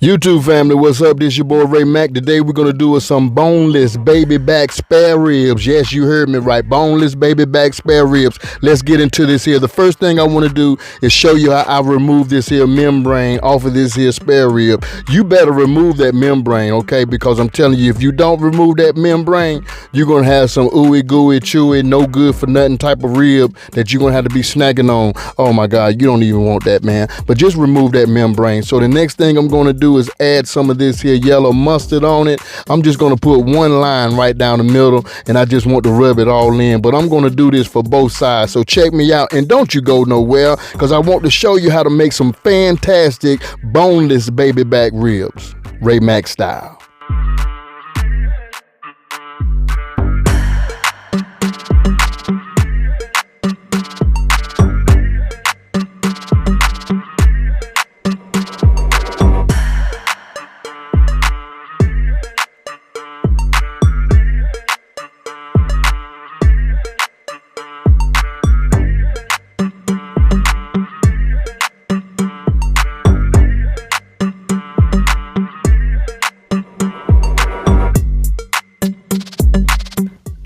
YouTube family, what's up? This your boy Ray Mack. Today we're going to do some boneless baby back spare ribs. Yes, you heard me right. Boneless baby back spare ribs. Let's get into this here. The first thing I want to do is show you how I remove this here membrane off of this here spare rib. You better remove that membrane, okay? Because I'm telling you, if you don't remove that membrane, you're going to have some ooey gooey chewy, no good for nothing type of rib that you're going to have to be snacking on. Oh my God, you don't even want that, man. But just remove that membrane. So the next thing I'm going to do is add some of this here yellow mustard on it. I'm just going to put one line right down the middle, and I just want to rub it all in. But I'm going to do this for both sides. So check me out, and don't you go nowhere, because I want to show you how to make some fantastic boneless baby back ribs, Ray Mack style.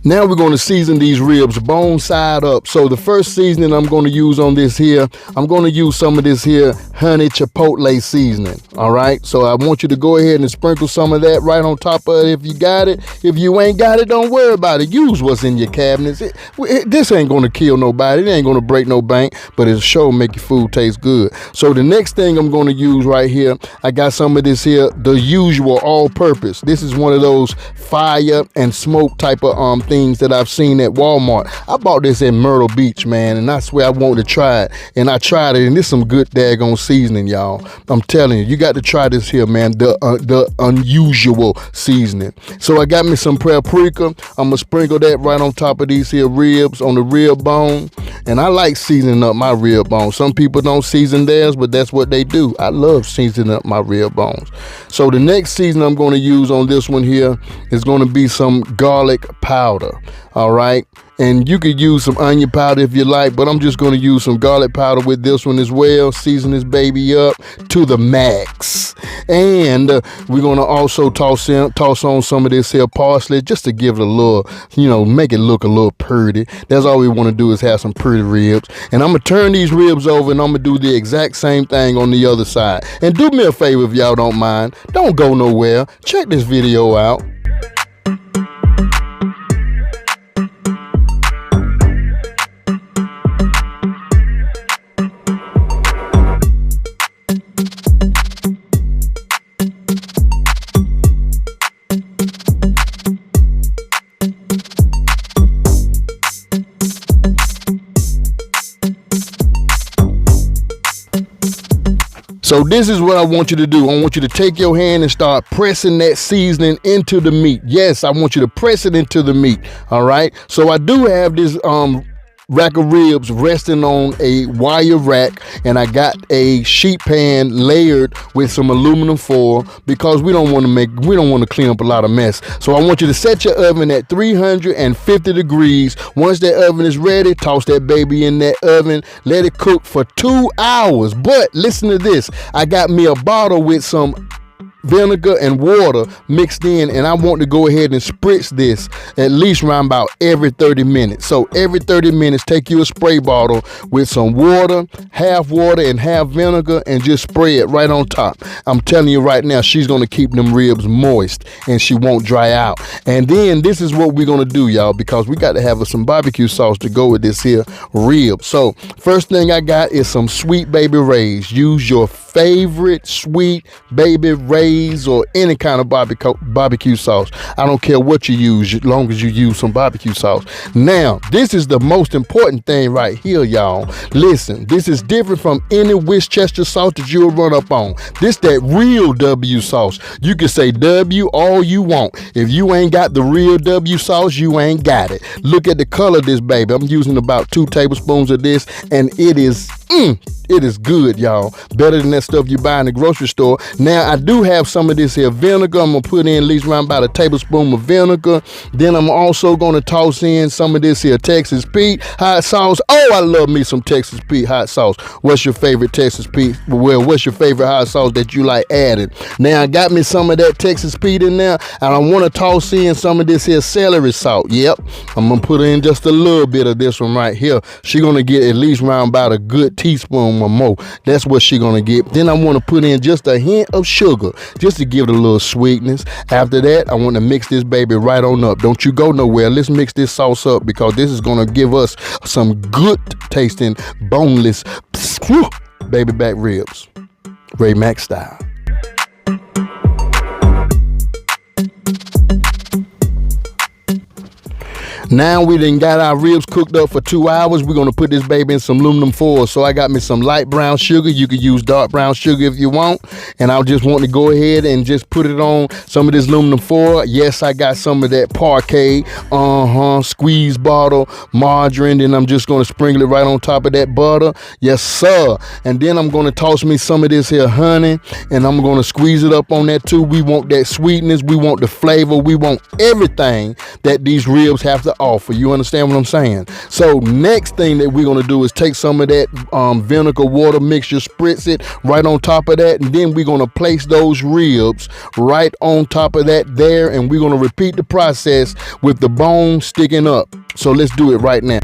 Now we're going to season these ribs bone side up. So the first seasoning I'm going to use on this here, I'm going to use some of this here honey chipotle seasoning. All right. So I want you to go ahead and sprinkle some of that right on top of it if you got it. If you ain't got it, don't worry about it. Use what's in your cabinets. This ain't going to kill nobody. It ain't going to break no bank, but it'll sure make your food taste good. So the next thing I'm going to use right here, I got some of this here, the usual all purpose. This is one of those fire and smoke type of things that I've seen at Walmart. I bought this at Myrtle Beach, man, and I swear I wanted to try it, and I tried it, and this some good daggone seasoning, y'all. I'm telling you, you got to try this here, man, the unusual seasoning. So I got me some paprika. I'm gonna sprinkle that right on top of these here ribs on the rib bone, and I like seasoning up my rib bone. Some people don't season theirs, but that's what they do. I love seasoning up my rib bones. So the next season I'm going to use on this one here is going to be some garlic powder. All right, and you could use some onion powder if you like, but I'm just going to use some garlic powder with this one as well. Season this baby up to the max, and we're going to also toss on some of this here parsley just to give it a little, make it look a little pretty. That's all we want to do, is have some pretty ribs. And I'm gonna turn these ribs over, and I'm gonna do the exact same thing on the other side. And do me a favor, if y'all don't mind, don't go nowhere. Check this video out. So this is what I want you to do. I want you to take your hand and start pressing that seasoning into the meat. Yes, I want you to press it into the meat. All right. So I do have this rack of ribs resting on a wire rack, and I got a sheet pan layered with some aluminum foil because we don't want to clean up a lot of mess. So I want you to set your oven at 350 degrees. Once that oven is ready, toss that baby in that oven, let it cook for 2 hours. But listen to this, I got me a bottle with some vinegar and water mixed in, and I want to go ahead and spritz this at least around about every 30 minutes. So every 30 minutes, take you a spray bottle with some water and half vinegar, and just spray it right on top. I'm telling you right now, she's going to keep them ribs moist, and she won't dry out. And then this is what we're going to do, y'all, because we got to have some barbecue sauce to go with this here rib. So first thing I got is some Sweet Baby Ray's. Use your favorite Sweet Baby Ray's or any kind of barbecue sauce. I don't care what you use, as long as you use some barbecue sauce. Now, this is the most important thing right here, y'all. Listen, this is different from any Worcestershire sauce that you'll run up on. This that real W sauce. You can say W all you want. If you ain't got the real W sauce, you ain't got it. Look at the color of this baby. I'm using about 2 tablespoons of this, and it is good, y'all. Better than that stuff you buy in the grocery store. Now, I do have have some of this here vinegar. I'm gonna put in at least around about a tablespoon of vinegar. Then I'm also gonna toss in some of this here Texas Pete hot sauce. Oh, I love me some Texas Pete hot sauce. What's your favorite Texas Pete? Well, what's your favorite hot sauce that you like adding? Now I got me some of that Texas Pete in there, and I want to toss in some of this here celery salt. Yep, I'm gonna put in just a little bit of this one right here. She gonna get at least around about a good teaspoon or more. That's what she gonna get. Then I want to put in just a hint of sugar, just to give it a little sweetness. After that, I want to mix this baby right on up. Don't you go nowhere. Let's mix this sauce up, because this is gonna give us some good tasting boneless baby back ribs, Ray Mack style. Now we done got our ribs cooked up for 2 hours. We're gonna put this baby in some aluminum foil. So I got me some light brown sugar. You could use dark brown sugar if you want. And I just want to go ahead and just put it on some of this aluminum foil. Yes, I got some of that Parquet, squeeze bottle, margarine. And I'm just gonna sprinkle it right on top of that butter. Yes, sir. And then I'm gonna toss me some of this here honey, and I'm gonna squeeze it up on that too. We want that sweetness. We want the flavor. We want everything that these ribs have to offer. You understand what I'm saying? So next thing that we're gonna do is take some of that vinegar water mixture, spritz it right on top of that, and then we're gonna place those ribs right on top of that there, and we're gonna repeat the process with the bone sticking up. So let's do it right now.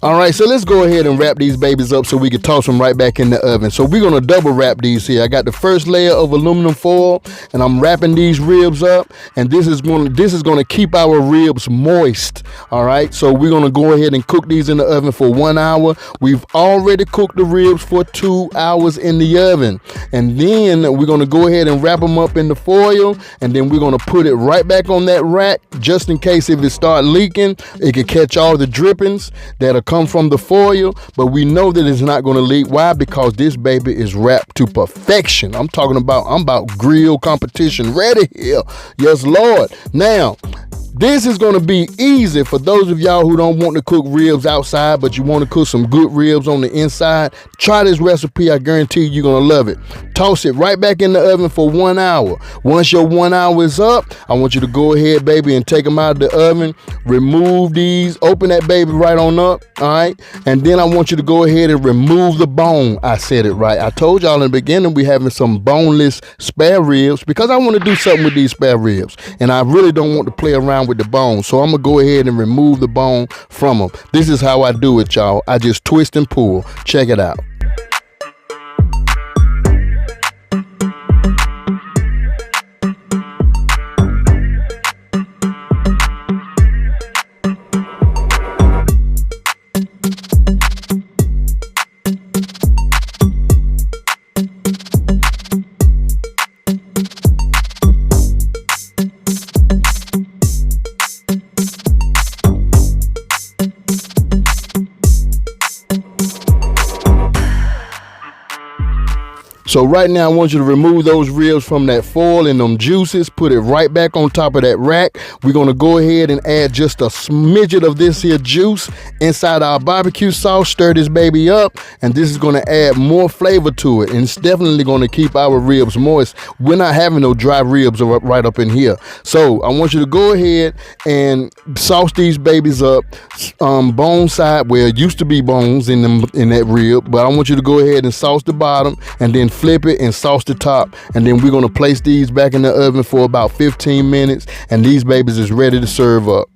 All right, so let's go ahead and wrap these babies up so we can toss them right back in the oven. So we're gonna double wrap these here. I got the first layer of aluminum foil, and I'm wrapping these ribs up, and this is gonna keep our ribs moist. All right, so we're gonna go ahead and cook these in the oven for 1 hour. We've already cooked the ribs for 2 hours in the oven, and then we're gonna go ahead and wrap them up in the foil, and then we're gonna put it right back on that rack, just in case if it start leaking, it can catch all the drippings that'll come from the foil. But we know that it's not going to leak. Why? Because this baby is wrapped to perfection. I'm about grill competition ready here. Yes, Lord. Now, this is going to be easy for those of y'all who don't want to cook ribs outside, but you want to cook some good ribs on the inside. Try this recipe. I guarantee you're going to love it. Toss it right back in the oven for 1 hour. Once your 1 hour is up, I want you to go ahead, baby, and take them out of the oven. Remove these. Open that baby right on up. All right. And then I want you to go ahead and remove the bone. I said it right. I told y'all in the beginning we having some boneless spare ribs, because I want to do something with these spare ribs. And I really don't want to play around with the bone. So I'm going to go ahead and remove the bone from them. This is how I do it, y'all. I just twist and pull. Check it out. So right now I want you to remove those ribs from that foil and them juices, put it right back on top of that rack. We're gonna go ahead and add just a smidget of this here juice inside our barbecue sauce, stir this baby up, and this is gonna add more flavor to it, and it's definitely gonna keep our ribs moist. We're not having no dry ribs right up in here. So I want you to go ahead and sauce these babies up, bone side, where it used to be bones in that rib, but I want you to go ahead and sauce the bottom, and then flip it and sauce the top, and then we're going to place these back in the oven for about 15 minutes, and these babies is ready to serve up.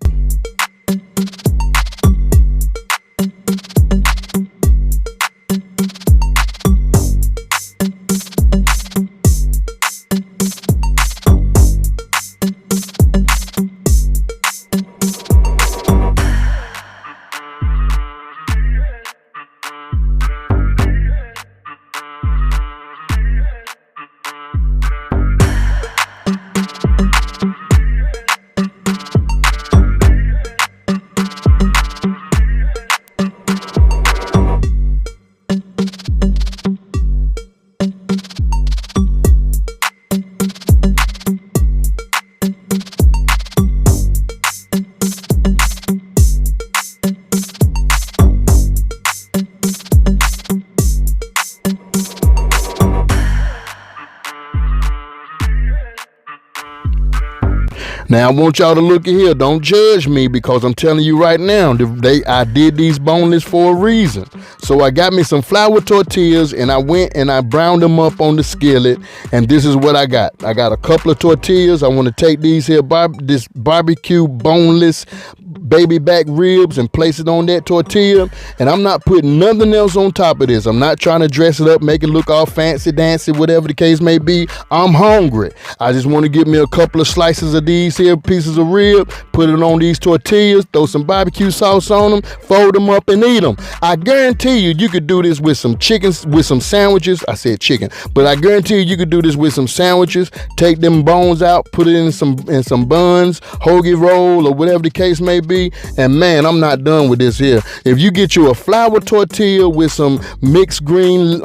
Now I want y'all to look at here. Don't judge me because I'm telling you right now, I did these boneless for a reason. So I got me some flour tortillas and I went and I browned them up on the skillet, and this is what I got. I got a couple of tortillas. I want to take these here this barbecue boneless baby back ribs and place it on that tortilla, and I'm not putting nothing else on top of this. I'm not trying to dress it up, make it look all fancy dancy, whatever the case may be. I'm hungry. I just want to get me a couple of slices of these here pieces of rib, put it on these tortillas, throw some barbecue sauce on them, fold them up and eat them. I guarantee you could do this with some chickens, with some sandwiches. I said chicken, but I guarantee you could do this with some sandwiches. Take them bones out, put it in some buns, hoagie roll, or whatever the case may be. And man, I'm not done with this here. If you get you a flour tortilla with some mixed green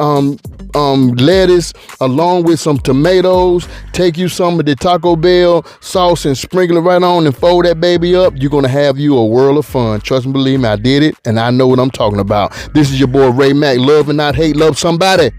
lettuce along with some tomatoes, take you some of the Taco Bell sauce and sprinkle it right on and fold that baby up, you're gonna have you a world of fun. Trust me, believe me, I did it and I know what I'm talking about. This is your boy Ray Mack. Love and not hate, love somebody.